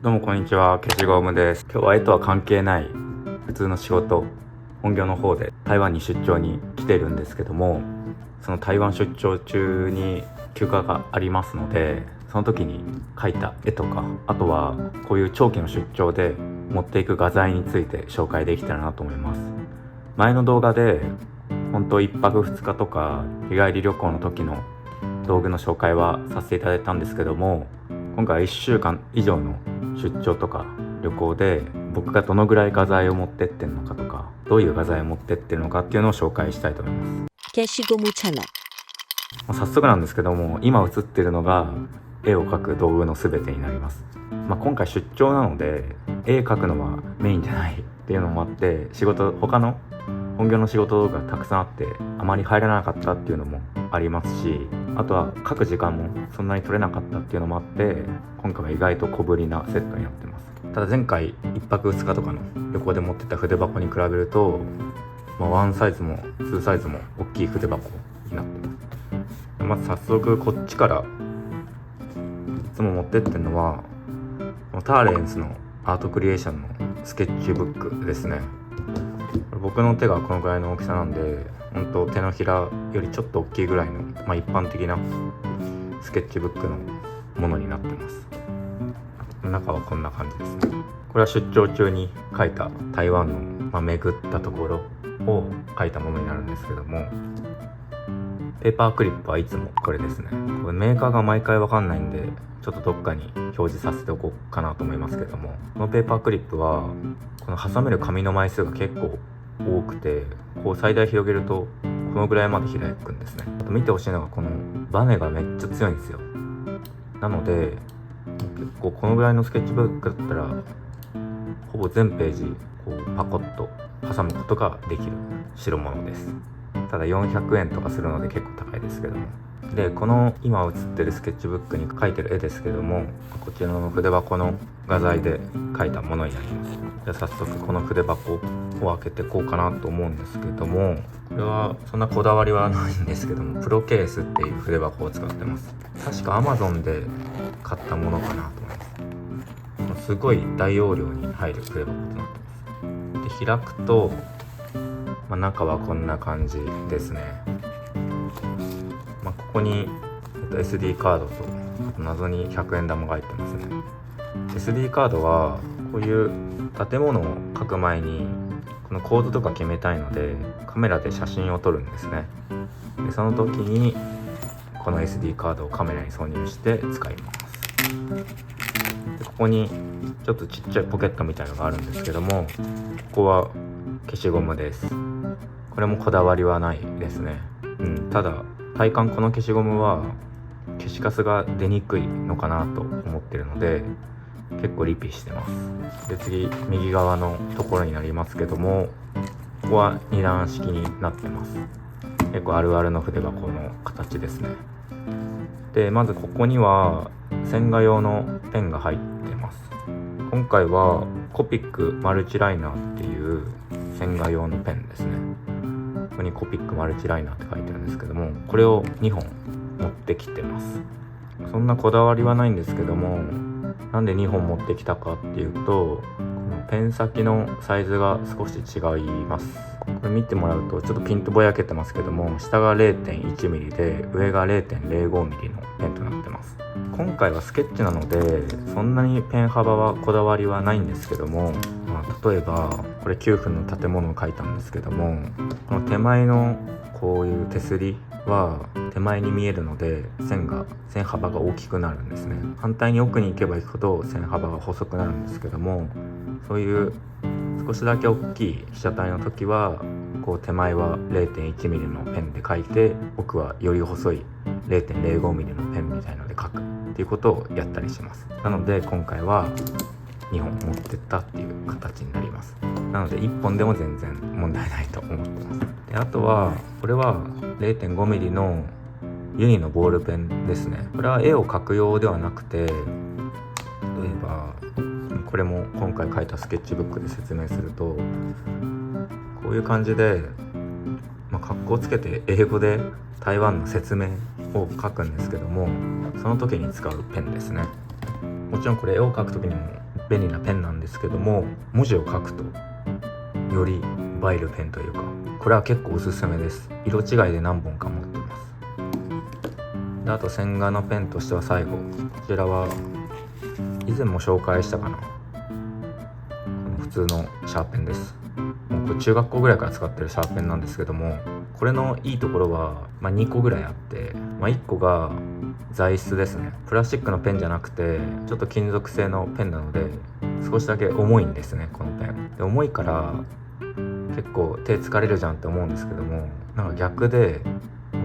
どうもこんにちは、消しゴムです。今日は絵とは関係ない普通の仕事、本業の方で台湾に出張に来ているんですけども、その台湾出張中に休暇がありますので、その時に描いた絵とか、あとはこういう長期の出張で持っていく画材について紹介できたらなと思います。前の動画で本当1泊2日とか日帰り旅行の時の道具の紹介はさせていただいたんですけども、今回は1週間以上の出張とか旅行で僕がどのぐらい画材を持ってってるのかとか、どういう画材を持ってってるのかっていうのを紹介したいと思います。消しゴムチャナル。早速なんですけども、今写ってるのが絵を描く道具の全てになります。今回出張なので絵描くのはメインじゃないっていうのもあって、他の本業の仕事がたくさんあってあまり入らなかったっていうのもありますし、あとは書く時間もそんなに取れなかったっていうのもあって、今回は意外と小ぶりなセットになってます。ただ前回1泊2日とかの旅行で持ってた筆箱に比べると、1サイズも2サイズも大きい筆箱になってます。早速こっちからいつも持ってってるのはターレンスのアートクリエーションのスケッチブックですね。僕の手がこのぐらいの大きさなんで、本当手のひらよりちょっと大きいぐらいの、一般的なスケッチブックのものになってます。中はこんな感じですね。これは出張中に描いた台湾の、巡ったところを描いたものになるんですけども、ペーパークリップはいつもこれですね。これメーカーが毎回わかんないんで、ちょっとどっかに表示させておこうかなと思いますけども、このペーパークリップはこの挟める紙の枚数が結構多くて、こう最大広げるとこのぐらいまで開くんですね。あと見てほしいのがこのバネがめっちゃ強いんですよ。なので結構このぐらいのスケッチブックだったらほぼ全ページこうパコッと挟むことができる代物です。ただ400円とかするので結構高いですけども。でこの今写ってるスケッチブックに描いてる絵ですけども、こちらの筆箱の画材で描いたものになります。じゃあ早速この筆箱を開けていこうかなと思うんですけども、これはそんなこだわりはないんですけども、プロケースっていう筆箱を使ってます。確か Amazon で買ったものかなと思います。すごい大容量に入る筆箱となってます。で開くと、中はこんな感じですね。ここに、SD カードと謎に100円玉が入ってますね。SD カードはこういう建物を描く前にこの構図とか決めたいのでカメラで写真を撮るんですね。でその時にこの SD カードをカメラに挿入して使います。でここにちょっとちっちゃいポケットみたいのがあるんですけども、ここは消しゴムです。これもこだわりはないですね。ただ体感この消しゴムは消しカスが出にくいのかなと思ってるので結構リピしてます。で次右側のところになりますけども、ここは2段式になってます。結構あるあるの筆箱の形ですね。でまずここには線画用のペンが入ってます。今回はコピックマルチライナーっていう線画用のペンですね。ここにコピックマルチライナーって書いてあるんですけども、これを2本持ってきてます。そんなこだわりはないんですけども、なんで2本持ってきたかっていうと、このペン先のサイズが少し違います。これ見てもらうとちょっとピンとぼやけてますけども、下が 0.1mm で上が 0.05mm のペンとなってます。今回はスケッチなのでそんなにペン幅はこだわりはないんですけども、例えばこれ9分の建物を描いたんですけども、この手前のこういう手すりは手前に見えるので線幅が大きくなるんですね。反対に奥に行けば行くほど線幅が細くなるんですけども、そういう少しだけ大きい被写体の時はこう手前は 0.1mm のペンで描いて、奥はより細い 0.05mm のペンみたいので描くっていうことをやったりします。なので今回は2本持ってったっていう形になります。なので1本でも全然問題ないと思ってます。であとはこれは 0.5mm のユニのボールペンですね。これは絵を描く用ではなくて、例えばこれも今回描いたスケッチブックで説明すると、こういう感じで格好つけて英語で台湾の説明を書くんですけども、その時に使うペンですね。もちろんこれ絵を描く時にも便利なペンなんですけども、文字を書くとより映えるペンというか、これは結構おすすめです。色違いで何本か持ってます。であと線画のペンとしては最後、こちらは以前も紹介したかな、この普通のシャーペンです。もうこれ中学校ぐらいから使ってるシャーペンなんですけども、これのいいところは、2個ぐらいあって、1個が材質ですね。プラスチックのペンじゃなくてちょっと金属製のペンなので少しだけ重いんですね、このペンで。重いから結構手疲れるじゃんって思うんですけども、なんか逆で、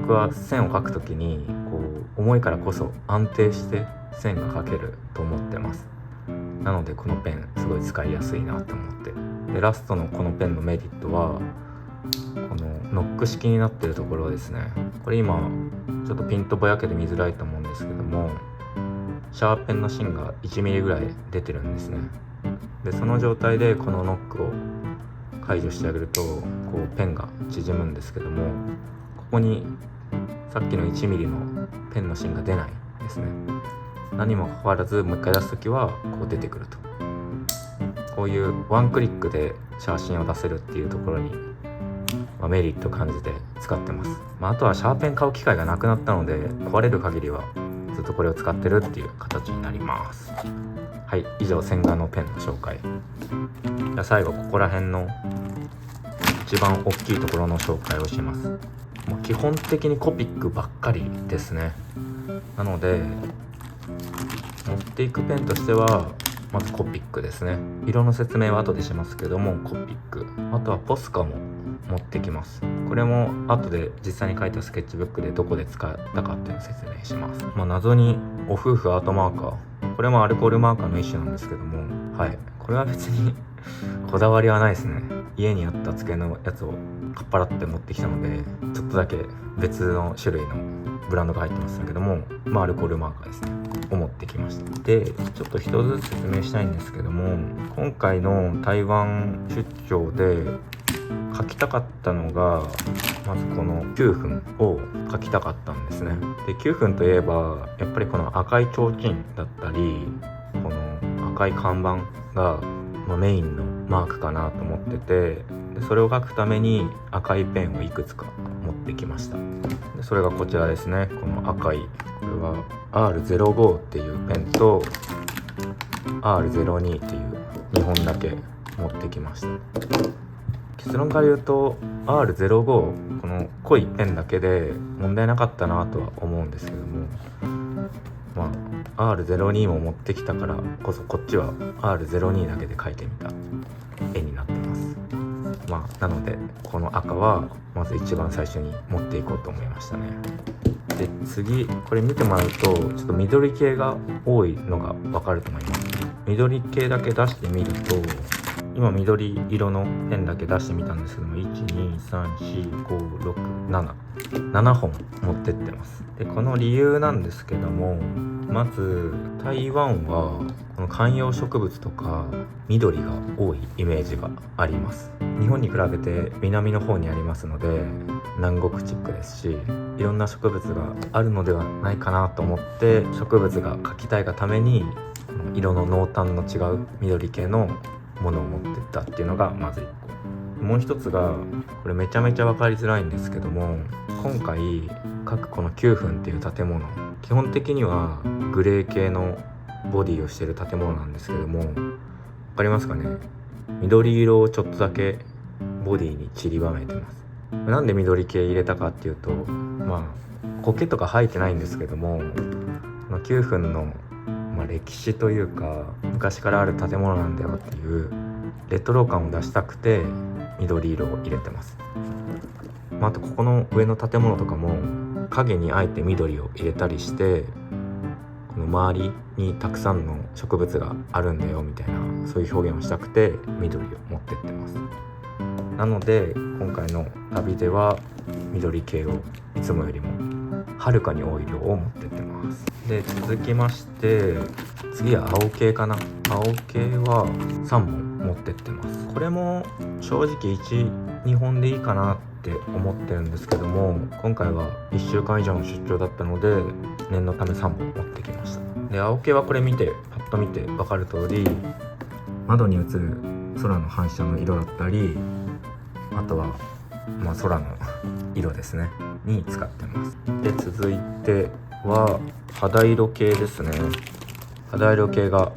僕は線を描くときにこう重いからこそ安定して線が描けると思ってます。なのでこのペンすごい使いやすいなと思って。でラストのこのペンのメリットは、このノック式になってるところですね。これ今ちょっとピントぼやけて見づらいと思うんですけども、シャーペンの芯が 1mm ぐらい出てるんですね。でその状態でこのノックを解除してあげると、こうペンが縮むんですけども、ここにさっきの 1mm のペンの芯が出ないんですね。何もかかわらずもう一回出すときはこう出てくると。こういうワンクリックで写真を出せるっていうところに、メリットを感じて使ってます。あとはシャーペン買う機会がなくなったので、壊れる限りはずっとこれを使ってるっていう形になります。はい、以上線画のペンの紹介。じゃあ最後ここら辺の一番大きいところの紹介をします。もう基本的にコピックばっかりですね。なので持っていくペンとしてはまずコピックですね。色の説明は後でしますけども、コピック、あとはポスカも持ってきます。これも後で実際に書いたスケッチブックでどこで使ったかっていうのを説明します。謎にお夫婦アートマーカー、これもアルコールマーカーの一種なんですけども、これは別にこだわりはないですね。家にあった机のやつをかっぱらって持ってきたので、ちょっとだけ別の種類のブランドが入ってましたけども、アルコールマーカーですねを持ってきました。でちょっと一つずつ説明したいんですけども、今回の台湾出張で描きたかったのが、まずこの9分を描きたかったんですね。で9分といえばやっぱりこの赤い提灯だったり、この赤い看板がメインのマークかなと思ってて、でそれを描くために赤いペンをいくつか持ってきました。でそれがこちらですね。この赤い、これは R05 っていうペンと R02 っていう2本だけ持ってきました。結論から言うと R05、 この濃いペンだけで問題なかったなとは思うんですけども、R02 も持ってきたからこそ、こっちは R02 だけで描いてみた絵になってます。なのでこの赤はまず一番最初に持っていこうと思いましたね。で次これ見てもらうと、ちょっと緑系が多いのが分かると思います。緑系だけ出してみると、今緑色のペンだけ出してみたんですけども、1234567本持ってってます。でこの理由なんですけども、まず台湾はこの観葉植物とか緑が多いイメージがあります。日本に比べて南の方にありますので南国チックですし、いろんな植物があるのではないかなと思って、植物が描きたいがために色の濃淡の違う緑系のものを持ってったっていうのがまず1個。もう一つが、これめちゃめちゃ分かりづらいんですけども、今回描くこの9分っていう建物、基本的にはグレー系のボディをしている建物なんですけども、分かりますかね。緑色をちょっとだけボディに散りばめてます。なんで緑系入れたかっていうと、苔とか生えてないんですけども、この9分の歴史というか昔からある建物なんだよっていうレトロ感を出したくて緑色を入れてます。あとここの上の建物とかも影にあえて緑を入れたりして、この周りにたくさんの植物があるんだよみたいな、そういう表現をしたくて緑を持ってってます。なので今回の旅では緑系をいつもよりもはるかに多い量を持ってってます。で続きまして次は青系かな。青系は3本持ってってます。これも正直 1,2 本でいいかなって思ってるんですけども、今回は1週間以上の出張だったので念のため3本持ってきました。で青系はこれ見てパッと見て分かる通り、窓に映る空の反射の色だったり、あとは空の色ですねに使ってます。で続いては肌色系ですね。肌色系が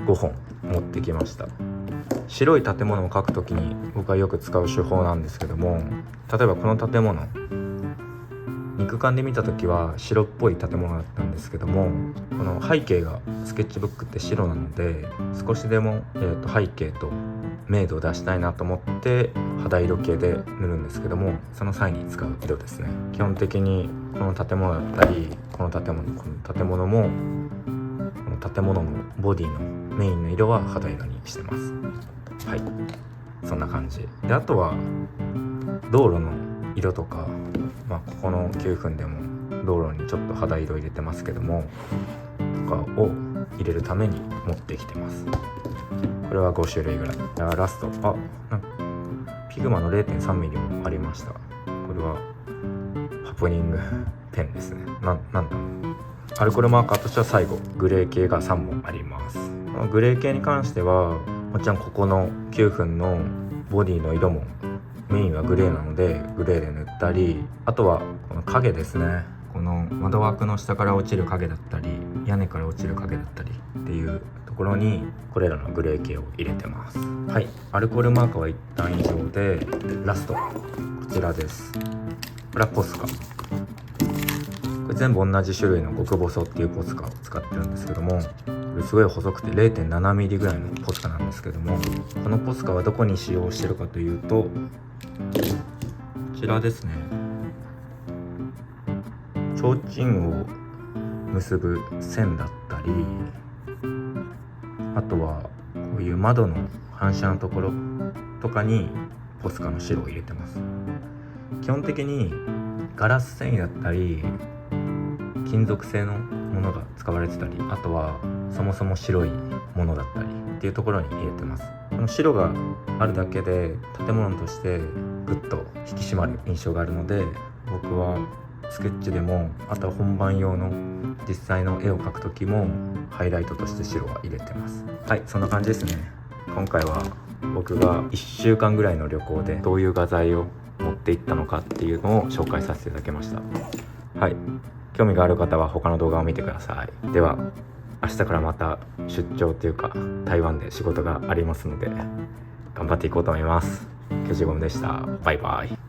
5本持ってきました。白い建物を描くときに僕はよく使う手法なんですけども、例えばこの建物、肉眼で見た時は白っぽい建物だったんですけども、この背景がスケッチブックって白なので、少しでも、背景と明度を出したいなと思って肌色系で塗るんですけども、その際に使う色ですね。基本的にこの建物だったり、この建物もこの建物のボディのメインの色は肌色にしてます。はい、そんな感じで、あとは道路の色とか、ここの9分でも道路にちょっと肌色入れてますけどもとかを入れるために持ってきてます。これは5種類ぐらい。ラストなんかピグマの 0.3mm もありました。これはハプニングペンですね。なんだろう、アルコールマーカーとしては最後グレー系が3本あります。グレー系に関してはもちろんここの9分のボディの色もメインはグレーなのでグレーで塗ったり、あとはこの影ですね。この窓枠の下から落ちる影だったり、屋根から落ちる影だったりっていうところにこれらのグレー系を入れてます。はい、アルコールマーカーは一旦以上で、ラストこちらです。これはポスカ。これ全部同じ種類の極細っていうポスカを使ってるんですけども、これすごい細くて 0.7mm ぐらいのポスカなんですけども、このポスカはどこに使用してるかというと、こちらですね。提灯を結ぶ線だったり、あとはこういう窓の反射のところとかにポスカの白を入れてます。基本的にガラス繊維だったり金属製のものが使われてたり、あとはそもそも白いものだったりっていうところに入れてます。この白があるだけで建物としてぐっと引き締まる印象があるので、僕はスケッチでも、あとは本番用の実際の絵を描く時もハイライトとして白は入れてます。はい、そんな感じですね。今回は僕が1週間ぐらいの旅行でどういう画材を持っていったのかっていうのを紹介させていただきました。はい、興味がある方は他の動画を見てください。では明日からまた出張というか台湾で仕事がありますので頑張っていこうと思います。ケジゴムでした。バイバイ。